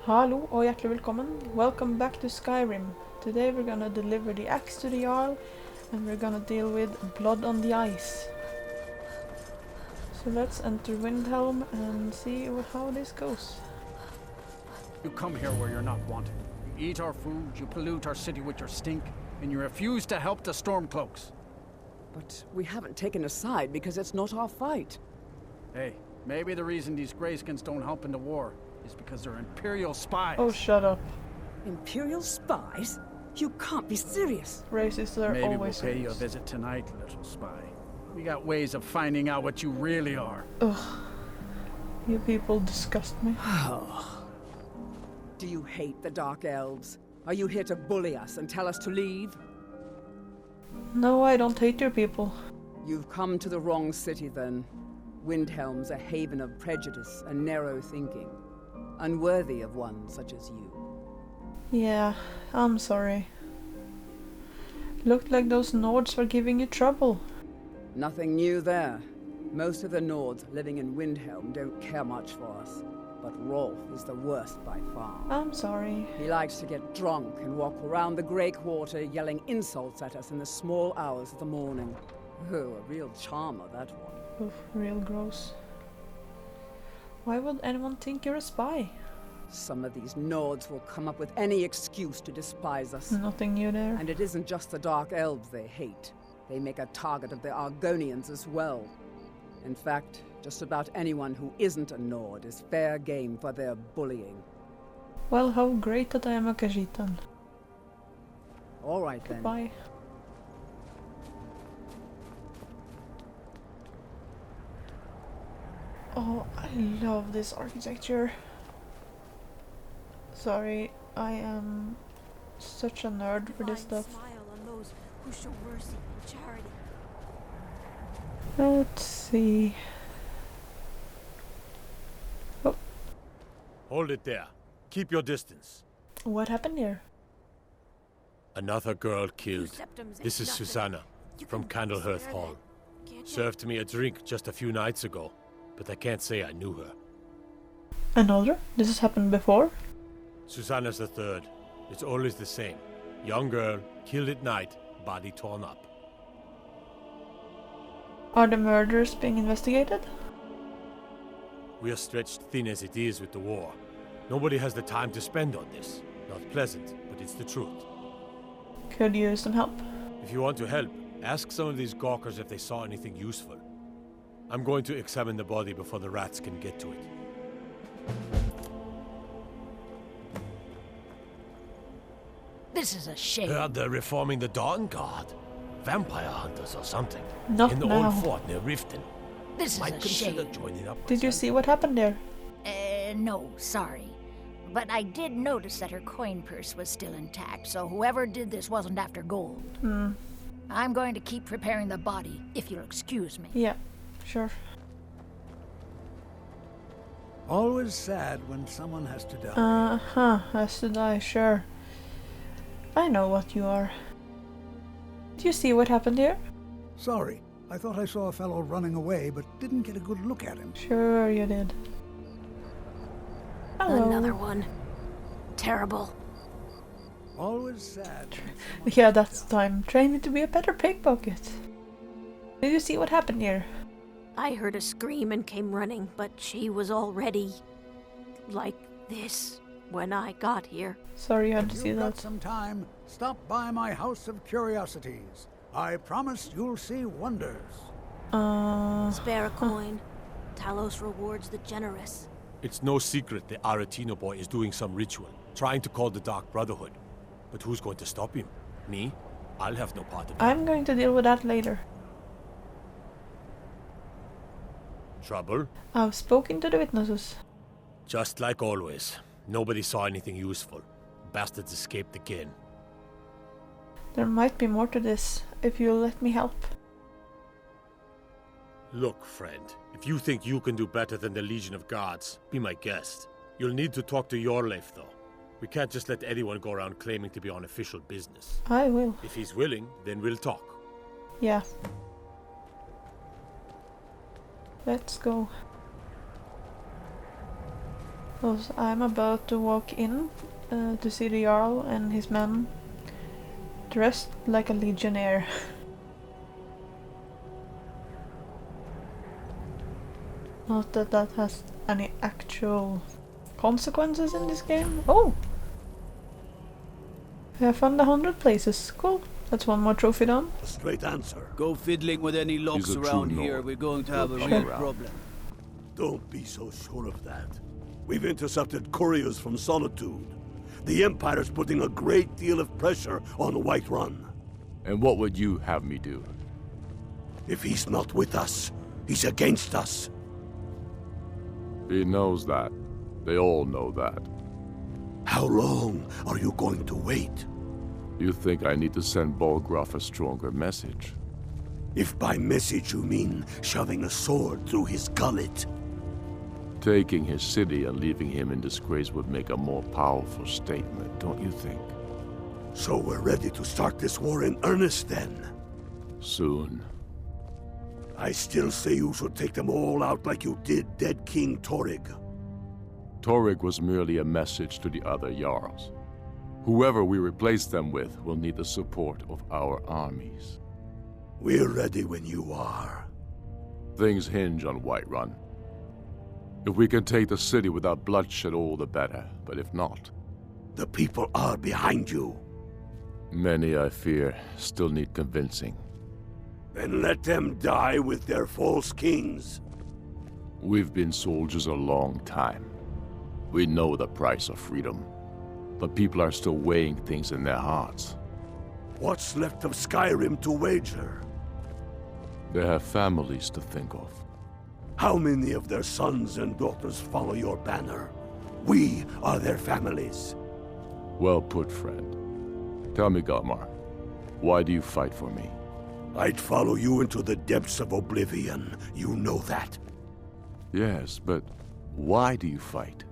Hallo og hjertelig velkommen. Welcome back to Skyrim. Today we're gonna deliver the axe to the Jarl and we're gonna deal with blood on the ice. So let's enter Windhelm and see how this goes. You come here where you're not wanted. You eat our food, you pollute our city with your stink, and you refuse to help the Stormcloaks. But we haven't taken a side because it's not our fight. Hey, maybe the reason these Greyskins don't help in the war is because they're Imperial spies. Oh, shut up. Imperial spies? You can't be serious. Racists are Maybe always we'll pay you a serious. visit tonight, little spy. We got ways of finding out what you really are. Ugh. You people disgust me. Do you hate the Dark Elves? Are you here to bully us and tell us to leave? No, I don't hate your people. You've come to the wrong city then. Windhelm's a haven of prejudice and narrow thinking. Unworthy of one such as you. Yeah, I'm sorry. Looked like those Nords were giving you trouble. Nothing new there. Most of the Nords living in Windhelm don't care much for us. But Rolf is the worst by far. I'm sorry. He likes to get drunk and walk around the Grey Quarter yelling insults at us in the small hours of the morning. Oh, a real charmer, that one. Oof, real gross. Why would anyone think you're a spy? Some of these Nords will come up with any excuse to despise us. Nothing new there. And it isn't just the Dark Elves they hate. They make a target of the Argonians as well. In fact, just about anyone who isn't a Nord is fair game for their bullying. Well, how great that I am a Khajiitan. All right then. Bye. Oh, I love this architecture. Sorry, I am such a nerd for this stuff. Smile on those who show mercy and charity. Let's see. Oh, Hold it there. Keep your distance. what happened here? Another girl killed. Septums This ain't is nothing. Susanna You from can Candlehearth spare Hall. that, can't you? Served me a drink just a few nights ago, but I can't say I knew her. Another? This has happened before? Susanna's the third. It's always the same. Young girl, killed at night, body torn up. Are the murders being investigated? We are stretched thin as it is with the war. Nobody has the time to spend on this. Not pleasant, but it's the truth. Could use some help. If you want to help, ask some of these gawkers if they saw anything useful. I'm going to examine the body before the rats can get to it. This is a shame. Heard they're reforming the Dawn Guard. Vampire hunters or something. Not in the now. old fort near Riften. This is Might a consider shame. joining up. Did you see what happened there? No, sorry. But I did notice that her coin purse was still intact, so whoever did this wasn't after gold. I'm going to keep preparing the body, if you'll excuse me. Yeah, sure. Always sad when someone has to die. Uh-huh, has to die, sure. I know what you are. Did you see what happened here? Sorry, I thought I saw a fellow running away, but didn't get a good look at him. Sure you did. Hello. Another one. Terrible. Always sad. Yeah, that's time. Train me to be a better pickpocket. Did you see what happened here? I heard a scream and came running, but she was already like this when I got here. Sorry you had to If see you've got that. some time, stop by my House of Curiosities. I promise you'll see wonders. Spare a coin. Talos rewards the generous. It's no secret the Aretino boy is doing some ritual, trying to call the Dark Brotherhood. But who's going to stop him? Me? I'll have no part of it. I'm going to deal with that later. Trouble? I've spoken to the witnesses. Just like always. Nobody saw anything useful. Bastards escaped again. There might be more to this, if you'll let me help. Look, friend, if you think you can do better than the Legion of Guards, be my guest. You'll need to talk to Yorleif, though. We can't just let anyone go around claiming to be on official business. I will. If he's willing, then we'll talk. Yeah. Let's go. Because I'm about to walk in to see the Jarl and his men dressed like a legionnaire. Not that that has any actual consequences in this game. Oh! I have found 100 places. Cool. That's one more trophy done. A straight answer. Go fiddling with any locks He's a around true here, Nord. we're going to have a He'll real come around. problem. Don't be so sure of that. We've intercepted couriers from Solitude. The Empire's putting a great deal of pressure on Whiterun. And what would you have me do? If he's not with us, he's against us. He knows that. They all know that. How long are you going to wait? You think I need to send Bolgraf a stronger message? If by message you mean shoving a sword through his gullet. Taking his city and leaving him in disgrace would make a more powerful statement, don't you think? So we're ready to start this war in earnest then? Soon. I still say you should take them all out like you did dead King Torrig. Torrig was merely a message to the other Jarls. Whoever we replace them with will need the support of our armies. We're ready when you are. Things hinge on Whiterun. If we can take the city without bloodshed, all the better. But if not... The people are behind you. Many, I fear, still need convincing. Then let them die with their false kings. We've been soldiers a long time. We know the price of freedom. But people are still weighing things in their hearts. What's left of Skyrim to wager? They have families to think of. How many of their sons and daughters follow your banner? We are their families. Well put, friend. Tell me, Galmar, why do you fight for me? I'd follow you into the depths of oblivion. You know that. Yes, but why do you fight?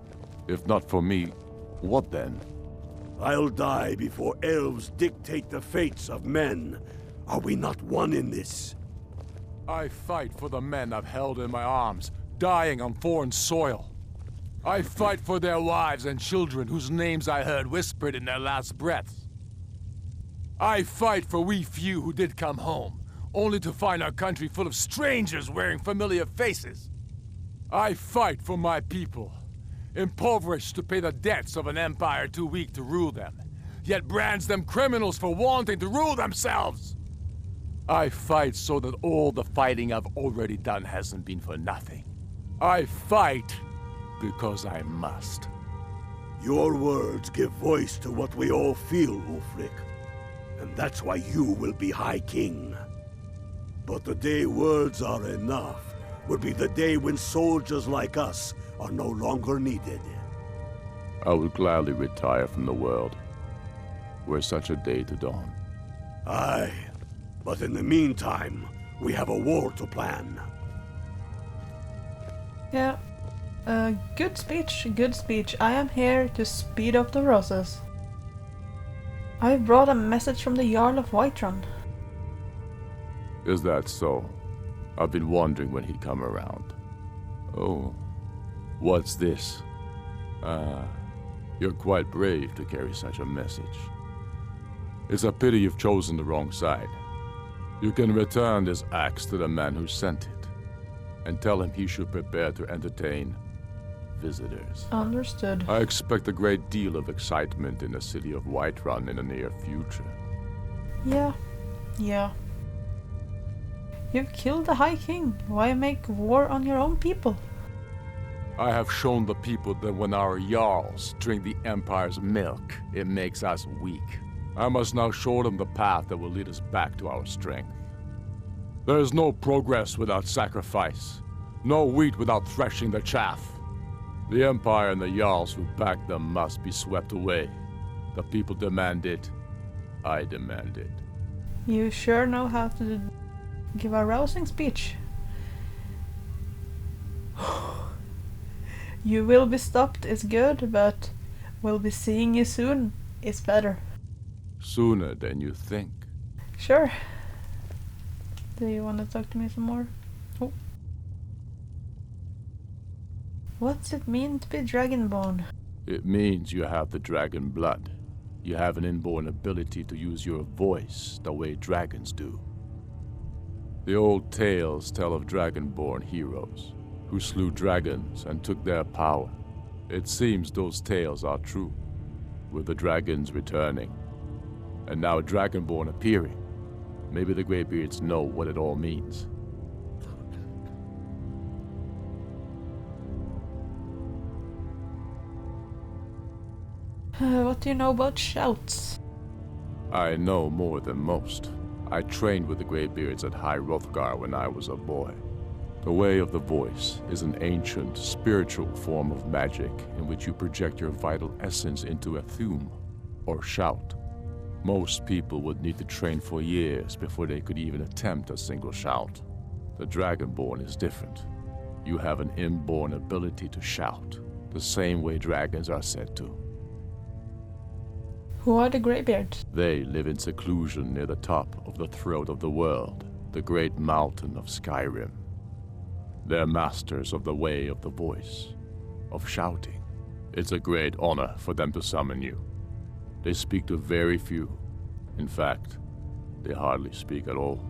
If not for me, what then? I'll die before elves dictate the fates of men. Are we not one in this? I fight for the men I've held in my arms, dying on foreign soil. I fight for their wives and children whose names I heard whispered in their last breaths. I fight for we few who did come home, only to find our country full of strangers wearing familiar faces. I fight for my people, impoverished to pay the debts of an empire too weak to rule them, yet brands them criminals for wanting to rule themselves. I fight so that all the fighting I've already done hasn't been for nothing. I fight because I must. Your words give voice to what we all feel, Ulfric. And that's why you will be High King. But the day words are enough will be the day when soldiers like us are no longer needed. I would gladly retire from the world, were such a day to dawn. Aye, but in the meantime, we have a war to plan. Yeah. Good speech, good speech. I am here to speed up the process. I brought a message from the Jarl of Whiterun. Is that so? I've been wondering when he'd come around. Oh, what's this? You're quite brave to carry such a message. It's a pity you've chosen the wrong side. You can return this axe to the man who sent it, and tell him he should prepare to entertain visitors. Understood. I expect a great deal of excitement in the city of Whiterun in the near future. Yeah. You've killed the High King. Why make war on your own people? I have shown the people that when our Jarls drink the Empire's milk, it makes us weak. I must now show them the path that will lead us back to our strength. There is no progress without sacrifice, no wheat without threshing the chaff. The Empire and the Jarls who back them must be swept away. The people demand it. I demand it. You sure know how to give a rousing speech. You will be stopped is good, but we'll be seeing you soon is better. Sooner than you think. Sure. Do you want to talk to me some more? Oh. What's it mean to be dragonborn? It means you have the dragon blood. You have an inborn ability to use your voice the way dragons do. The old tales tell of dragonborn heroes who slew dragons and took their power. It seems those tales are true, with the dragons returning, and now dragonborn appearing. Maybe the Greybeards know what it all means. What do you know about shouts? I know more than most. I trained with the Greybeards at High Hrothgar when I was a boy. The way of the voice is an ancient, spiritual form of magic in which you project your vital essence into a thume, or shout. Most people would need to train for years before they could even attempt a single shout. The Dragonborn is different. You have an inborn ability to shout, the same way dragons are said to. Who are the Greybeards? They live in seclusion near the top of the throat of the world, the great mountain of Skyrim. They're masters of the way of the voice, of shouting. It's a great honor for them to summon you. They speak to very few. In fact, they hardly speak at all.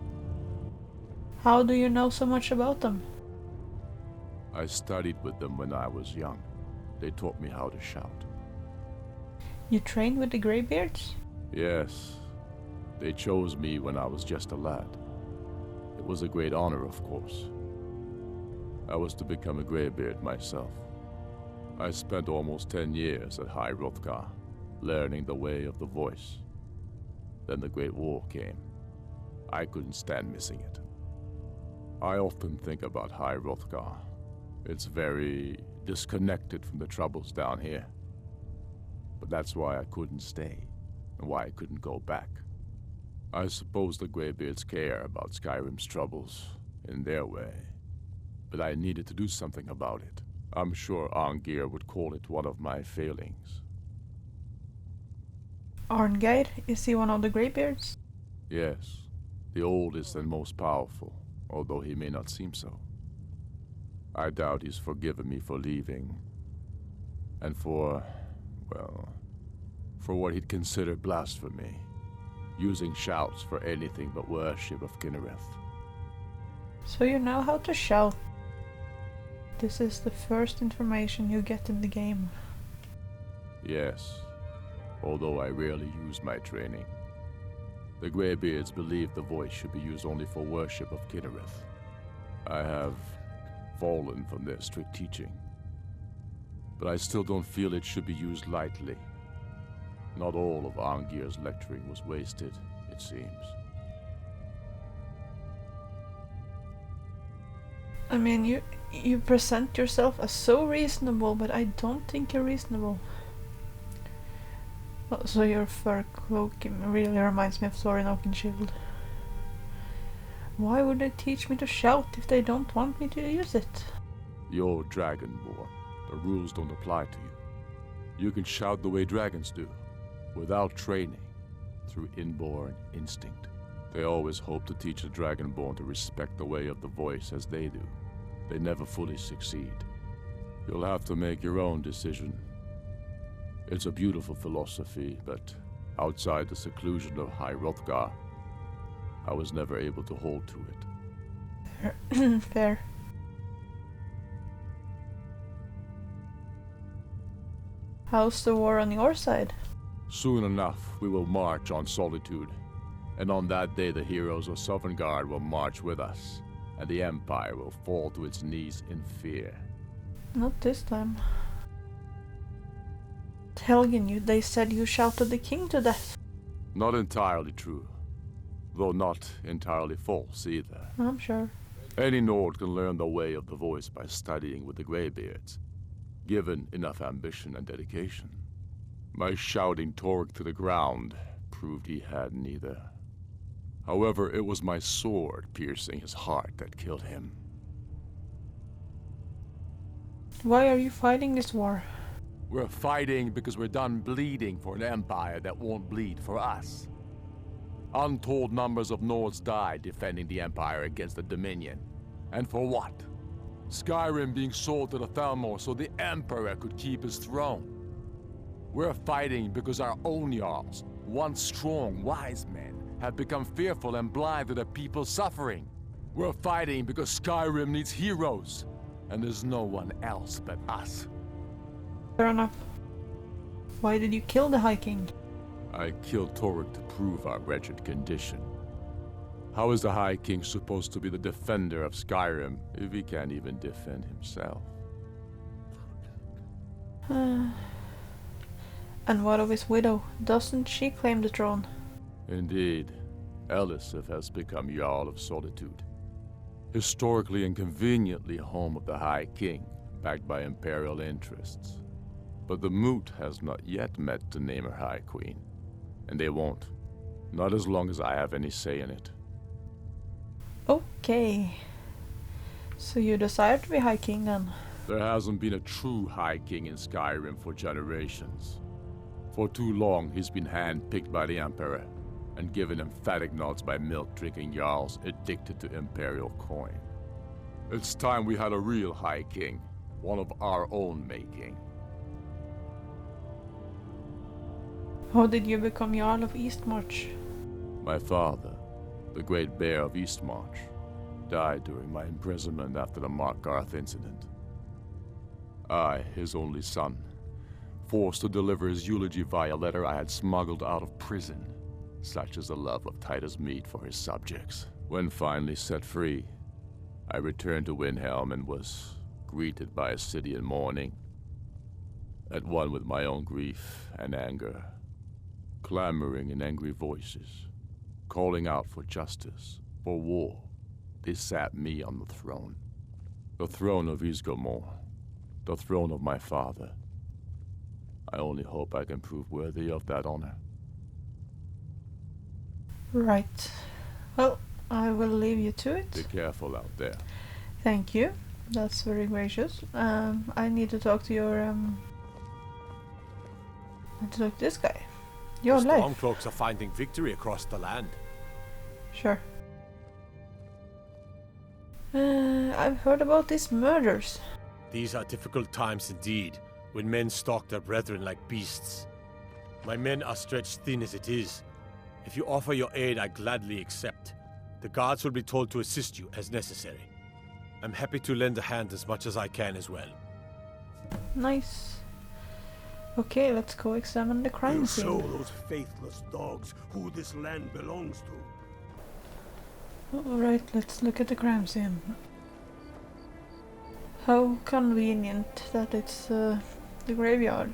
How do you know so much about them? I studied with them when I was young. They taught me how to shout. You trained with the Greybeards? Yes. They chose me when I was just a lad. It was a great honor, of course. I was to become a Greybeard myself. I spent almost 10 years at High Hrothgar, learning the way of the voice. Then the Great War came. I couldn't stand missing it. I often think about High Hrothgar. It's very disconnected from the troubles down here. But that's why I couldn't stay, and why I couldn't go back. I suppose the Greybeards care about Skyrim's troubles, in their way. But I needed to do something about it. I'm sure Arngeir would call it one of my failings. Arngeir? Is he one of the Greybeards? Yes, the oldest and most powerful, although he may not seem so. I doubt he's forgiven me for leaving, and for what he'd consider blasphemy, using shouts for anything but worship of Kinnereth. So you know how to shout. This is the first information you get in the game. Yes, although I rarely use my training. The Greybeards believe the voice should be used only for worship of Kinnereth. I have fallen from their strict teaching. But I still don't feel it should be used lightly. Not all of Arngeir's lecturing was wasted, it seems. I mean, you present yourself as so reasonable, but I don't think you're reasonable. Also, your fur cloak really reminds me of Thorin Oakenshield. Why would they teach me to shout if they don't want me to use it? You're Dragonborn. The rules don't apply to you. You can shout the way dragons do, without training, through inborn instinct. They always hope to teach the Dragonborn to respect the way of the voice as they do. They never fully succeed. You'll have to make your own decision. It's a beautiful philosophy, but outside the seclusion of High Hrothgar, I was never able to hold to it. Fair. How's the war on your side? Soon enough, we will march on Solitude. And on that day, the heroes of Sovngarde will march with us, and the Empire will fall to its knees in fear. Not this time. Helgen, they said you shouted the king to death. Not entirely true, though not entirely false either. I'm sure. Any Nord can learn the way of the voice by studying with the Greybeards, given enough ambition and dedication. My shouting Torg to the ground proved he had neither. However, it was my sword piercing his heart that killed him. Why are you fighting this war? We're fighting because we're done bleeding for an empire that won't bleed for us. Untold numbers of Nords died defending the empire against the Dominion. And for what? Skyrim being sold to the Thalmor so the Emperor could keep his throne. We're fighting because our own Jarls, once strong, wise men, have become fearful and blind to the people's suffering. We're fighting because Skyrim needs heroes, and there's no one else but us. Fair enough. Why did you kill the High King? I killed Toruk to prove our wretched condition. How is the High King supposed to be the defender of Skyrim if he can't even defend himself? And what of his widow? Doesn't she claim the throne? Indeed, Elisif has become Jarl of Solitude. Historically and conveniently home of the High King, backed by imperial interests. But the Moot has not yet met to name her High Queen. And they won't. Not as long as I have any say in it. Okay. So you desire to be High King then? There hasn't been a true High King in Skyrim for generations. For too long, he's been hand-picked by the Emperor, and given emphatic nods by milk-drinking Jarls addicted to imperial coin. It's time we had a real High King, one of our own making. How did you become Jarl of Eastmarch? My father, the Great Bear of Eastmarch, died during my imprisonment after the Markarth incident. I, his only son, forced to deliver his eulogy via letter I had smuggled out of prison. Such is the love of Titus meat for his subjects. When finally set free, I returned to Windhelm and was greeted by a city in mourning, at one with my own grief and anger, clamoring in angry voices, calling out for justice, for war. They sat me on the throne of Ysgramor, the throne of my father. I only hope I can prove worthy of that honor. Right. Well, I will leave you to it. Be careful out there. Thank you. That's very gracious. I need to talk to your I need to talk to this guy. Your The life. Stormcloaks are finding victory across the land. Sure. I've heard about these murders. These are difficult times indeed, when men stalk their brethren like beasts. My men are stretched thin as it is. If you offer your aid, I gladly accept. The guards will be told to assist you as necessary. I'm happy to lend a hand as much as I can as well. Nice. Okay, let's go examine the crime You show scene. those faithless dogs who this land belongs to. Alright, let's look at the crime scene. How convenient that it's the graveyard.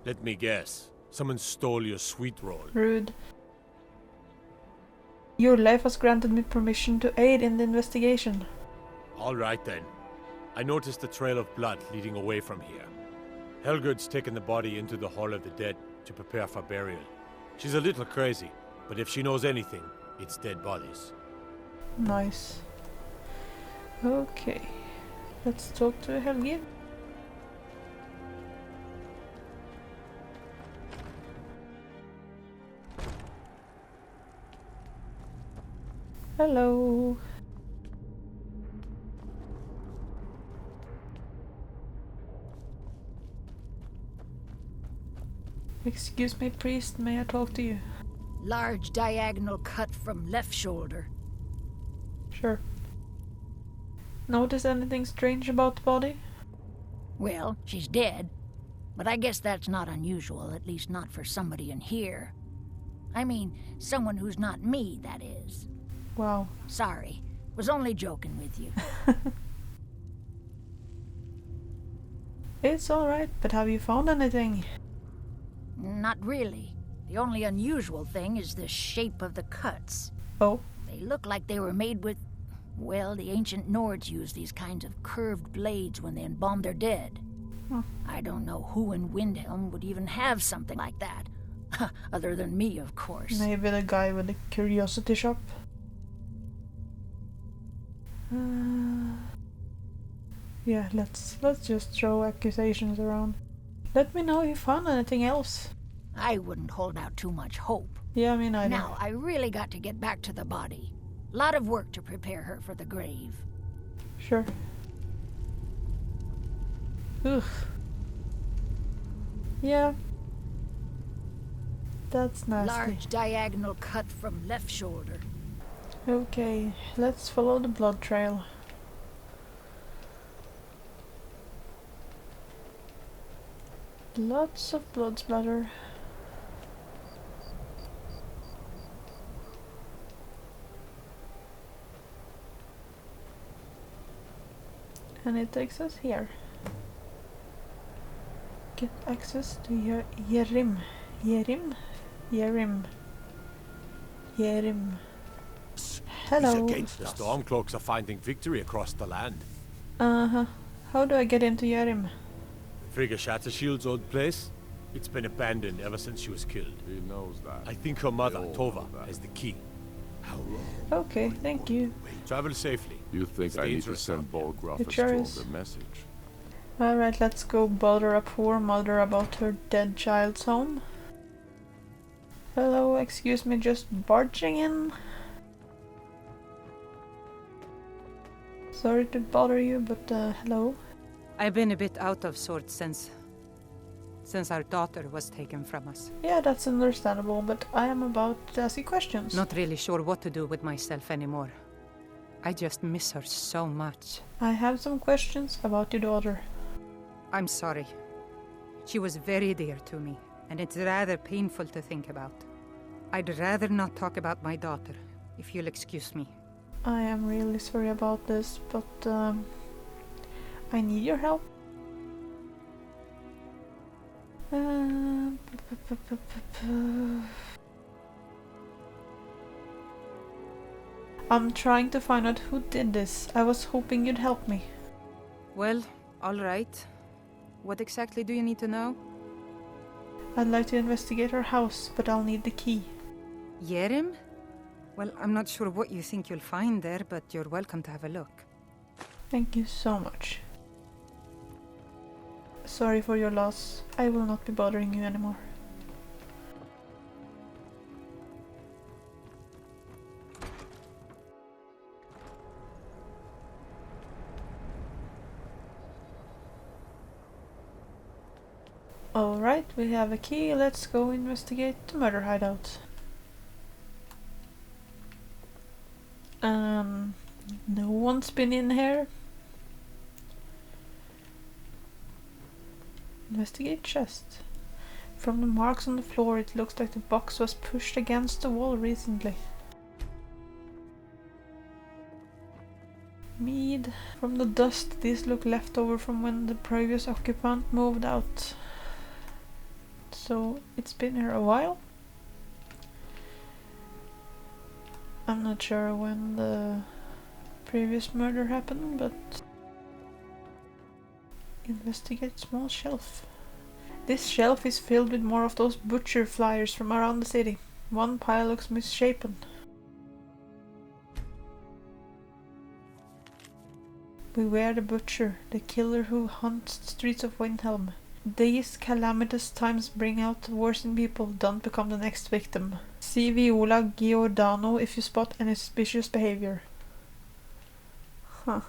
Let me guess. Someone stole your sweet roll. Rude. Your life has granted me permission to aid in the investigation. All right then. I noticed a trail of blood leading away from here. Helgud's taken the body into the Hall of the Dead to prepare for burial. She's a little crazy, but if she knows anything, it's dead bodies. Nice. Okay. Let's talk to Helgi. Hello. Excuse me, priest, may I talk to you? Large diagonal cut from left shoulder. Sure. Notice anything strange about the body? Well, she's dead, but I guess that's not unusual, at least not for somebody in here. I mean, someone who's not me, that is. Wow. Sorry, was only joking with you. It's alright, but have you found anything? Not really. The only unusual thing is the shape of the cuts. Oh, They look like they were made with... Well, the ancient Nords used these kinds of curved blades when they embalmed their dead. Huh. I don't know who in Windhelm would even have something like that. Other than me, of course. maybe the guy with the curiosity shop. Yeah, let's just throw accusations around. Let me know if you found anything else. I wouldn't hold out too much hope. Yeah, I mean, I Now, I really got to get back to the body. Lot of work to prepare her for the grave. Sure. Ugh. Yeah. That's nasty. Large diagonal cut from left shoulder. Okay, let's follow the blood trail. Lots of blood splatter. And it takes us here. Get access to Yerim. Yerim? Yerim. Yerim. Hello. He's against The us. Stormcloaks are finding victory across the land. Uh-huh. How do I get into Yerim? Frigga Shattershield's old place? It's been abandoned ever since she was killed. He knows that. I think her mother, They all Tova, know that. has the key. How long? Okay, thank you. Travel safely. You think It's I need to dangerous send out there. Bolgroth It a sure stronger is. message? Alright, let's go bother a poor mother about her dead child's home. Hello, excuse me, just barging in. Sorry to bother you, but hello. I've been a bit out of sorts since our daughter was taken from us. Yeah, that's understandable, but I am about to ask you questions. Not really sure what to do with myself anymore. I just miss her so much. I have some questions about your daughter. I'm sorry. She was very dear to me, and it's rather painful to think about. I'd rather not talk about my daughter, if you'll excuse me. I am really sorry about this, but I need your help. I'm trying to find out who did this. I was hoping you'd help me. Well, all right. What exactly do you need to know? I'd like to investigate her house, but I'll need the key. Yerim? Well, I'm not sure what you think you'll find there, but you're welcome to have a look. Thank you so much. Sorry for your loss. I will not be bothering you anymore. Alright, we have a key. Let's go investigate the murder hideout. No one's been in here. Investigate chest. From the marks on the floor, it looks like the box was pushed against the wall recently. Mead. From the dust, these look left over from when the previous occupant moved out. So it's been here a while. I'm not sure when the previous murder happened, but investigate small shelf. This shelf is filled with more of those butcher flyers from around the city. One pile looks misshapen. Beware the butcher, the killer who haunts the streets of Windhelm. These calamitous times bring out the worst in people. Don't become the next victim. See Viola Giordano if you spot any suspicious behavior. Huh.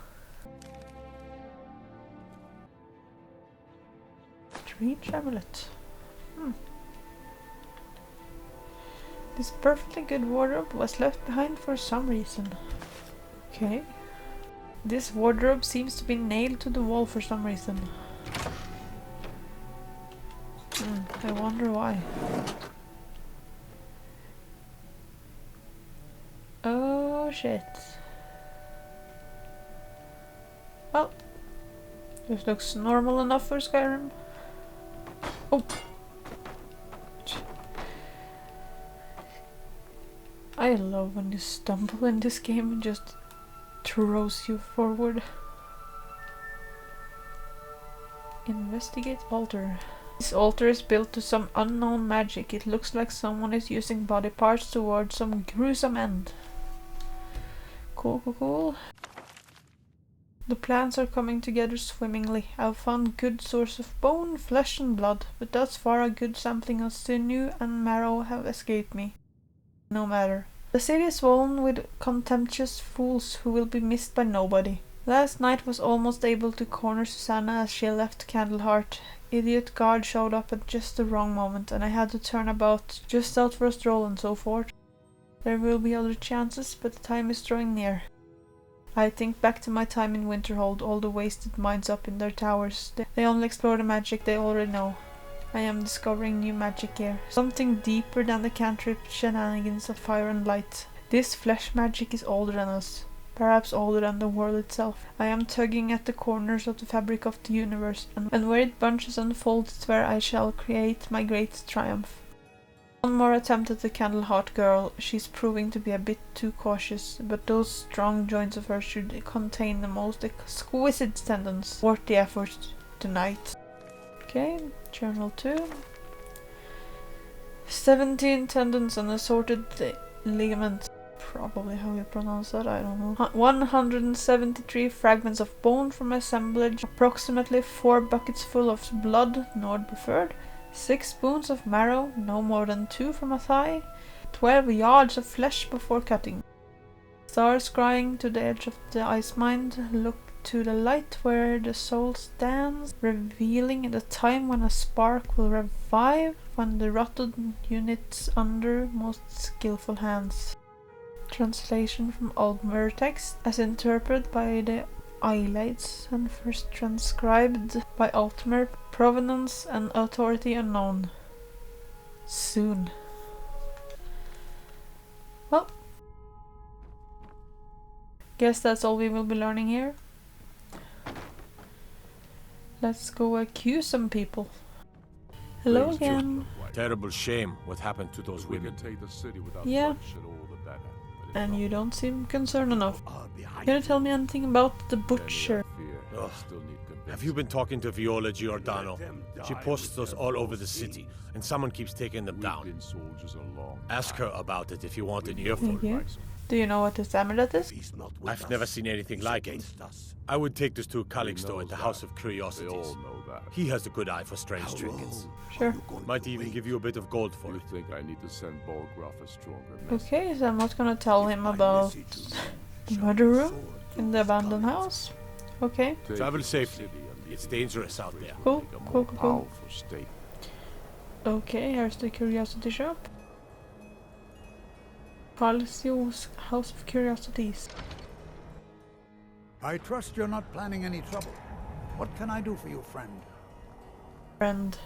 Strange amulet. This perfectly good wardrobe was left behind for some reason. Okay. This wardrobe seems to be nailed to the wall for some reason. I wonder why. Oh shit. Well, this looks normal enough for Skyrim. Oh! I love when you stumble in this game and just throws you forward. Investigate altar. This altar is built to some unknown magic. It looks like someone is using body parts towards some gruesome end. Cool, cool, cool. The plants are coming together swimmingly. I've found good source of bone, flesh and blood, but thus far a good sampling of sinew and marrow have escaped me. No matter. The city is swollen with contemptuous fools who will be missed by nobody. Last night was almost able to corner Susanna as she left Candleheart. Idiot guard showed up at just the wrong moment, and I had to turn about, just out for a stroll and so forth. There will be other chances, but the time is drawing near. I think back to my time in Winterhold, all the wasted minds up in their towers. They only explore the magic they already know. I am discovering new magic here. Something deeper than the cantrip shenanigans of fire and light. This flesh magic is older than us. Perhaps older than the world itself. I am tugging at the corners of the fabric of the universe, and where it bunches and folds is where I shall create my great triumph. One more attempt at the Candleheart girl. She's proving to be a bit too cautious, but those strong joints of hers should contain the most exquisite tendons. Worth the effort tonight. Okay, journal 2. 17 tendons and assorted ligaments. Probably how you pronounce that, I don't know. 173 fragments of bone from assemblage, approximately 4 buckets full of blood, Nord preferred, 6 spoons of marrow, no more than 2 from a thigh, 12 yards of flesh before cutting. Stars crying to the edge of the ice mind, look to the light where the soul stands, revealing the time when a spark will revive, when the rotted units under most skillful hands. Translation from Oldmer text as interpreted by the Eyelids and first transcribed by Altmer, provenance and authority unknown. Soon. Well, guess that's all we will be learning here. Let's go accuse some people. Hello again. Terrible shame what happened to those women. Yeah. And you don't seem concerned enough. Can you tell me anything about the butcher? Ugh. Have you been talking to Viola Giordano? She posts us all over the city, and someone keeps taking them down. Ask her about it if you want an earful. Do you know what this amulet is? I've never seen anything like it. I would take this to Calixto at the House of Curiosities. He has a good eye for strange trinkets. Sure. Might even give you a bit of gold for it. I need to send Bolgraf a stronger Okay, so I'm not gonna tell him about the murder room in the abandoned house. Okay. Travel safely. It's dangerous out there. Cool, cool, cool. Okay, here's the curiosity shop. Calixto's House of Curiosities. I trust you're not planning any trouble. What can I do for you, friend? Friend.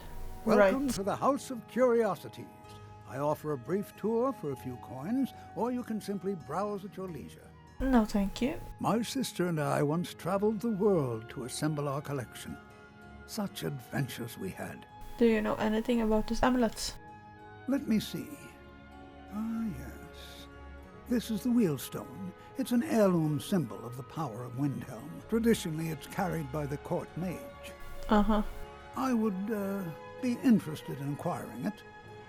Welcome Right. to the House of Curiosities. I offer a brief tour for a few coins, or you can simply browse at your leisure. No, thank you. My sister and I once traveled the world to assemble our collection. Such adventures we had. Do you know anything about this amulet? Let me see. Ah, yes. This is the Wheelstone. It's an heirloom symbol of the power of Windhelm. Traditionally, it's carried by the court mage. Uh-huh. I would be interested in acquiring it,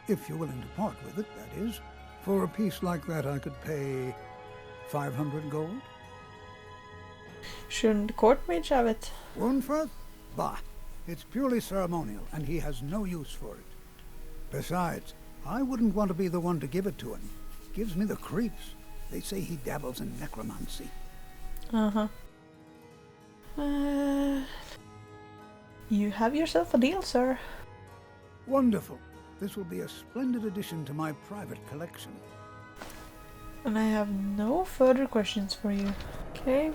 if you're willing to part with it, that is. For a piece like that, I could pay 500 gold. Shouldn't the court mage have it? Runefirth? Bah, it's purely ceremonial, and he has no use for it. Besides, I wouldn't want to be the one to give it to him. Gives me the creeps. They say he dabbles in necromancy. Uh-huh. You have yourself a deal, sir. Wonderful. This will be a splendid addition to my private collection. And I have no further questions for you. Okay.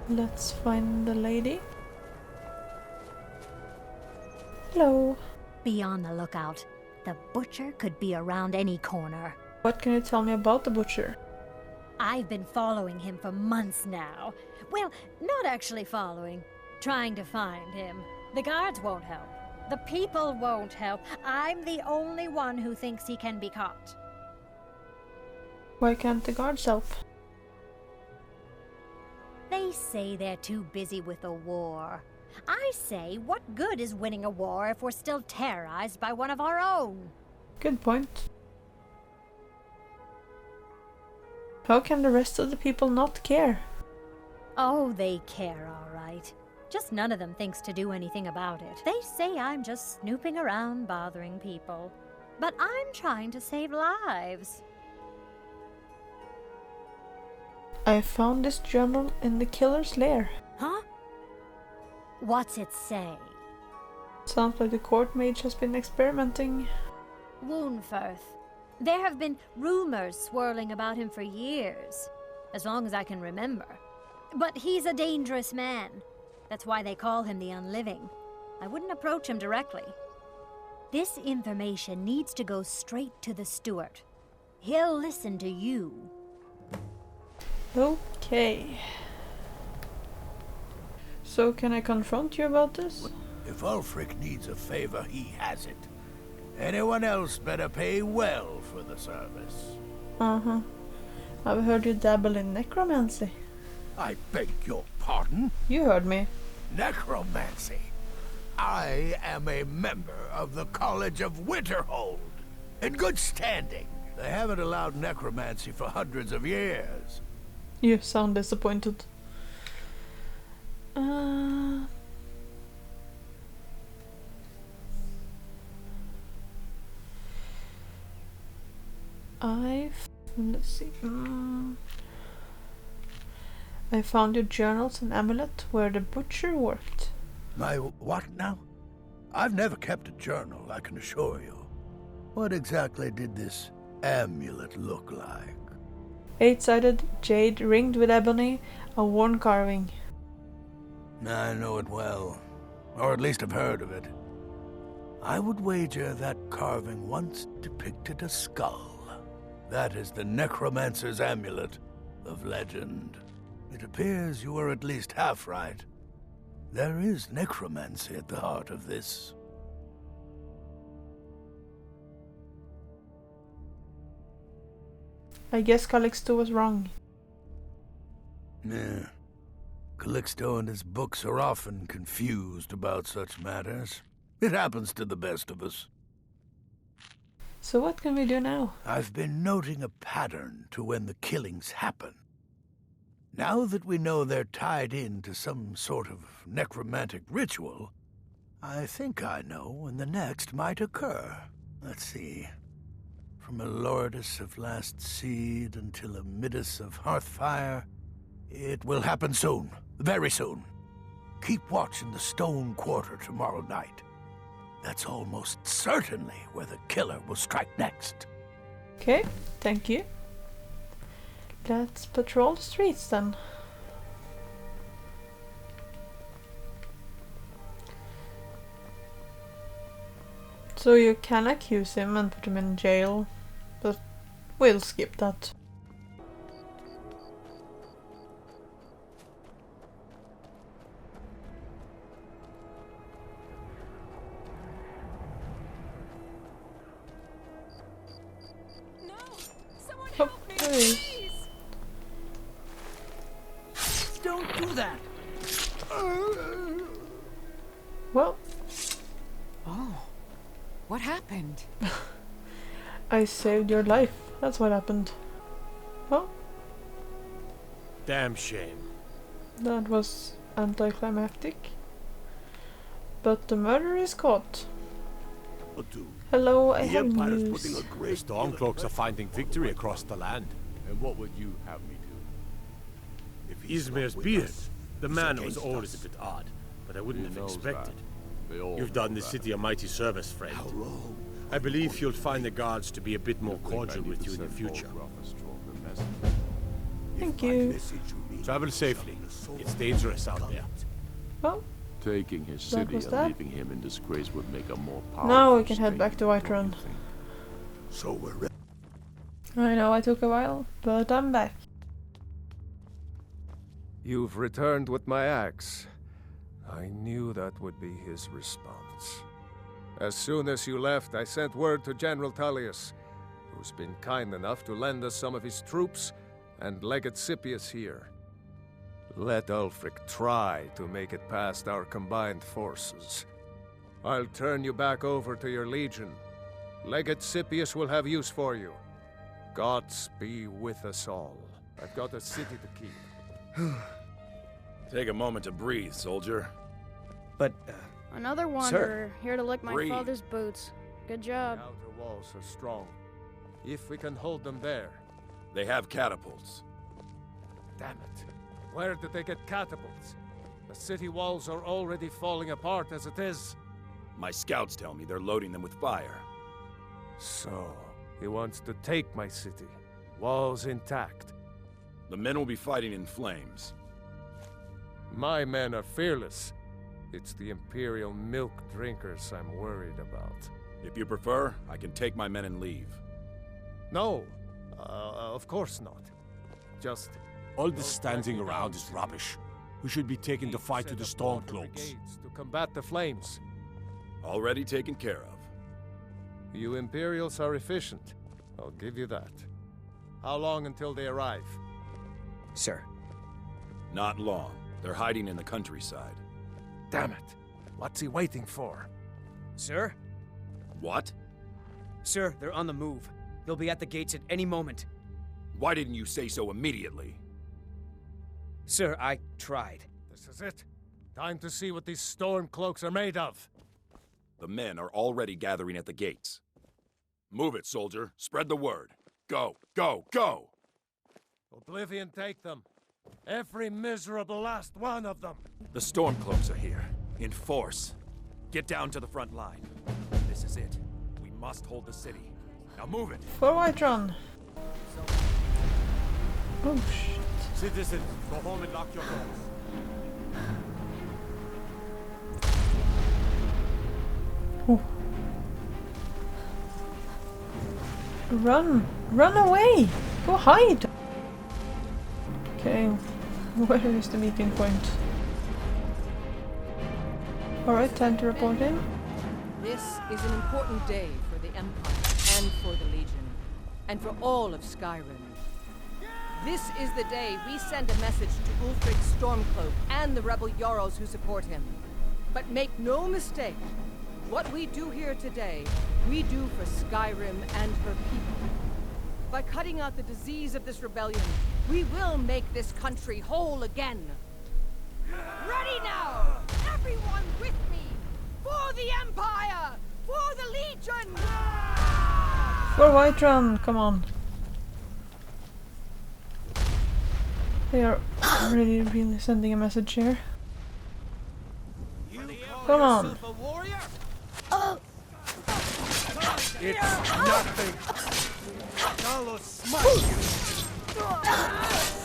Let's find the lady. Hello. Be on the lookout. The butcher could be around any corner. What can you tell me about the butcher? I've been following him for months now. Well, not actually following. Trying to find him. The guards won't help. The people won't help. I'm the only one who thinks he can be caught. Why can't the guards help? They say they're too busy with the war. I say, what good is winning a war if we're still terrorized by one of our own? Good point. How can the rest of the people not care? Oh, they care, all right. Just none of them thinks to do anything about it. They say I'm just snooping around bothering people. But I'm trying to save lives. I found this journal in the killer's lair. Huh? What's it say? Sounds like the court mage has been experimenting. Woundfirth. There have been rumors swirling about him for years, as long as I can remember. But he's a dangerous man. That's why they call him the Unliving. I wouldn't approach him directly. This information needs to go straight to the steward. He'll listen to you. Okay. So can I confront you about this? If Ulfric needs a favor, he has it. Anyone else better pay well for the service. Uh-huh. I've heard you dabble in necromancy. I beg your pardon? You heard me. Necromancy. I am a member of the College of Winterhold. In good standing. They haven't allowed necromancy for hundreds of years. You sound disappointed. Let's see. I found your journals and amulet where the butcher worked. My what now? I've never kept a journal, I can assure you. What exactly did this amulet look like? 8-sided jade ringed with ebony, a worn carving. I know it well, or at least I've heard of it. I would wager that carving once depicted a skull. That is the necromancer's amulet of legend. It appears you were at least half right. There is necromancy at the heart of this. I guess Calixto was wrong. Yeah. Calixto and his books are often confused about such matters. It happens to the best of us. So what can we do now? I've been noting a pattern to when the killings happen. Now that we know they're tied into some sort of necromantic ritual, I think I know when the next might occur. Let's see. From a Lordus of Last Seed until a Midas of Hearthfire, it will happen soon. Very soon. Keep watch in the Stone Quarter tomorrow night. That's almost certainly where the killer will strike next. Okay, thank you. Let's patrol the streets then. So you can accuse him and put him in jail, but we'll skip that. Don't do that! Well, Oh, what happened? I saved your life. That's what happened. Well, Damn shame. that was anticlimactic. But the murderer is caught. Hello, I have news. The Stormcloaks are finding victory across the land. And what would you have me do? If Izmir's beard, the man was always a bit odd, but I wouldn't have expected. You've done the city a mighty service, friend. I believe you'll find the guards to be a bit more cordial with you in the future. Thank you. Travel safely. It's dangerous out there. Well, Taking his That city was and that. leaving him in disgrace would make a more powerful now we can head state, back to don't you Whiterun. think? So we're ready. I know I took a while, but I'm back. You've returned with my axe. I knew that would be his response. As soon as you left, I sent word to General Tullius, who's been kind enough to lend us some of his troops, and Legate Scipius here. Let Ulfric try to make it past our combined forces. I'll turn you back over to your legion. Legate Scipius will have use for you. Gods be with us all. I've got a city to keep. Take a moment to breathe, soldier. But, Another wanderer, here to lick my breathe. father's boots. Good job. The outer walls are strong. If we can hold them there. They have catapults. Damn it. Where did they get catapults? The city walls are already falling apart as it is. My scouts tell me they're loading them with fire. So, he wants to take my city. Walls intact. The men will be fighting in flames. My men are fearless. It's the Imperial milk drinkers I'm worried about. If you prefer, I can take my men and leave. No, of course not. Just... All this standing around is rubbish. We should be taking the fight to the Stormcloaks. To combat the flames. Already taken care of. You Imperials are efficient. I'll give you that. How long until they arrive? Sir. Not long. They're hiding in the countryside. Damn it. What's he waiting for? Sir? What? Sir, they're on the move. They'll be at the gates at any moment. Why didn't you say so immediately? Sir, I tried. This is it. Time to see what these Stormcloaks are made of. The men are already gathering at the gates. Move it, soldier. Spread the word. Go, go, go! Oblivion take them. Every miserable last one of them. The Stormcloaks are here. In force. Get down to the front line. This is it. We must hold the city. Now move it. For Whiterun. Oh shit. Citizens, go home and lock your doors. Oh. Run! Run away! Go hide! Okay, where is the meeting point? Alright, time to report in. This is an important day for the Empire and for the Legion, and for all of Skyrim. This is the day we send a message to Ulfric Stormcloak and the rebel Jarls who support him. But make no mistake, what we do here today, we do for Skyrim and her people. By cutting out the disease of this rebellion, we will make this country whole again. Ready now! Everyone with me! For the Empire! For the Legion! For Whiterun, come on. They are really sending a message here. Come on. It's nothing. I'll smite you.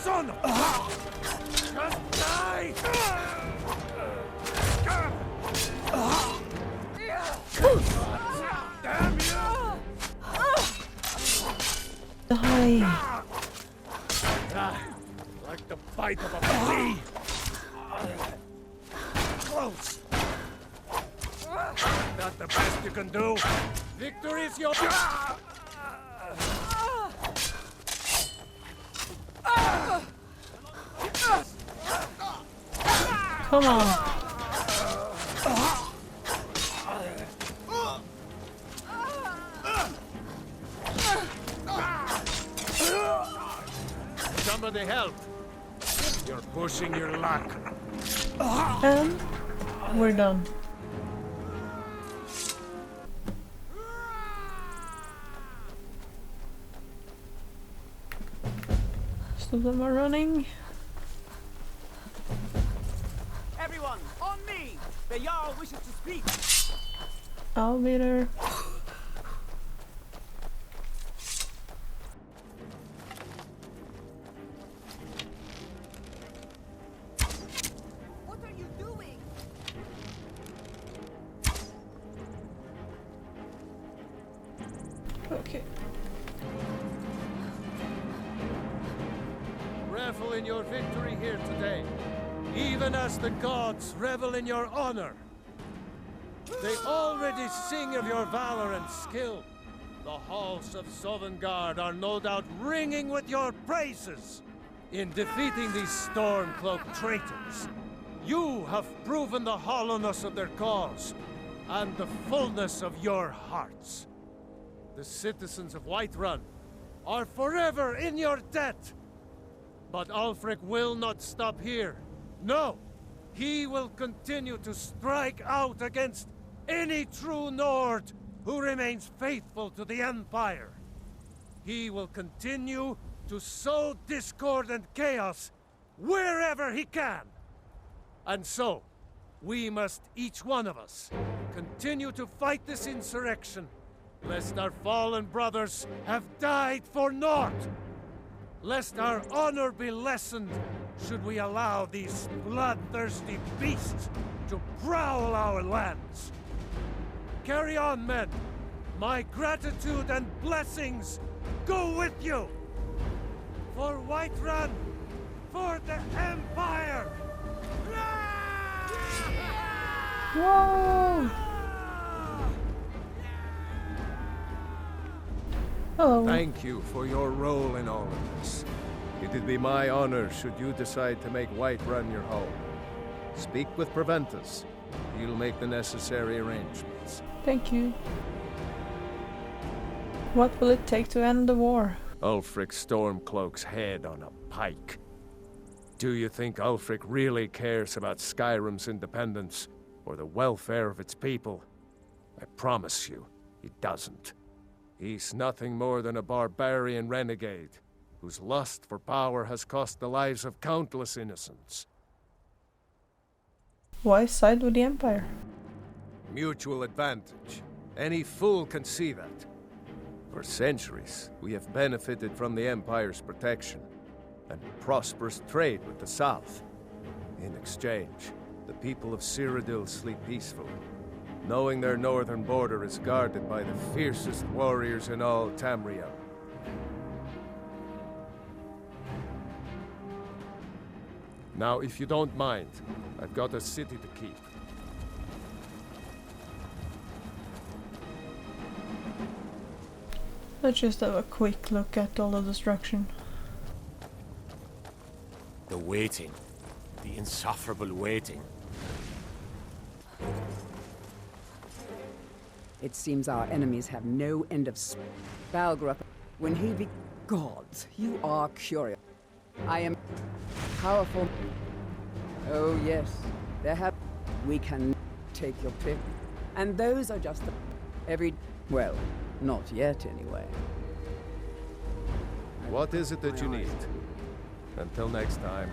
Son of a... Just die! Damn you! Die. Like the bite of a flea. Close. Not the best you can do. Victory is yours. Come on. Somebody help. You're pushing your luck. And we're done. Most of them are running. Everyone, on me! The Jarl wishes to speak. I'll be there. What are you doing? Okay. Revel in your victory here today, even as the gods revel in your honor. They already sing of your valor and skill. The halls of Sovngarde are no doubt ringing with your praises. In defeating these Stormcloak traitors, you have proven the hollowness of their cause and the fullness of your hearts. The citizens of Whiterun are forever in your debt. But Ulfric will not stop here. No! He will continue to strike out against any true Nord who remains faithful to the Empire. He will continue to sow discord and chaos wherever he can. And so, we must, each one of us, continue to fight this insurrection, lest our fallen brothers have died for naught. Lest our honor be lessened, should we allow these bloodthirsty beasts to prowl our lands. Carry on, men. My gratitude and blessings go with you. For Whiterun, for the Empire! Whoa! Oh. Thank you for your role in all of this. It'd be my honor should you decide to make Whiterun your home. Speak with Preventus. He'll make the necessary arrangements. Thank you. What will it take to end the war? Ulfric Stormcloak's head on a pike. Do you think Ulfric really cares about Skyrim's independence or the welfare of its people? I promise you, he doesn't. He's nothing more than a barbarian renegade, whose lust for power has cost the lives of countless innocents. Why side with the Empire? Mutual advantage. Any fool can see that. For centuries, we have benefited from the Empire's protection and prosperous trade with the South. In exchange, the people of Cyrodiil sleep peacefully, knowing their northern border is guarded by the fiercest warriors in all Tamriel. Now, if you don't mind, I've got a city to keep. Let's just have a quick look at all the destruction. The waiting. The insufferable waiting. It seems our enemies have no end of Balgrup. When he be gods, you are curious. I am powerful. Oh yes, there have. We can take your pick, and those are just every. Well, not yet anyway. What is it that you need? Until next time.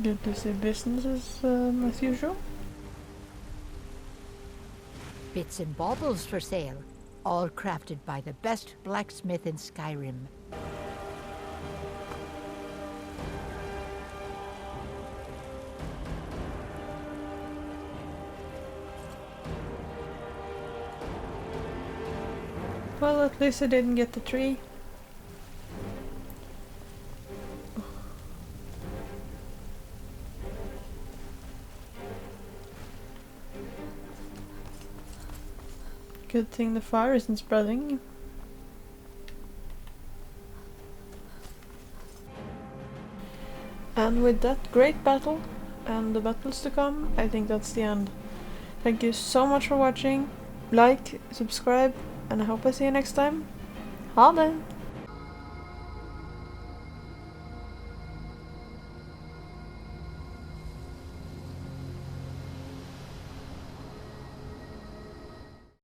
Good to see businesses as usual. Bits and baubles for sale, all crafted by the best blacksmith in Skyrim. Well, at least I didn't get the tree. Good thing the fire isn't spreading. And with that great battle and the battles to come, I think that's the end. Thank you so much for watching. Like, subscribe, and I hope I see you next time. Ha then!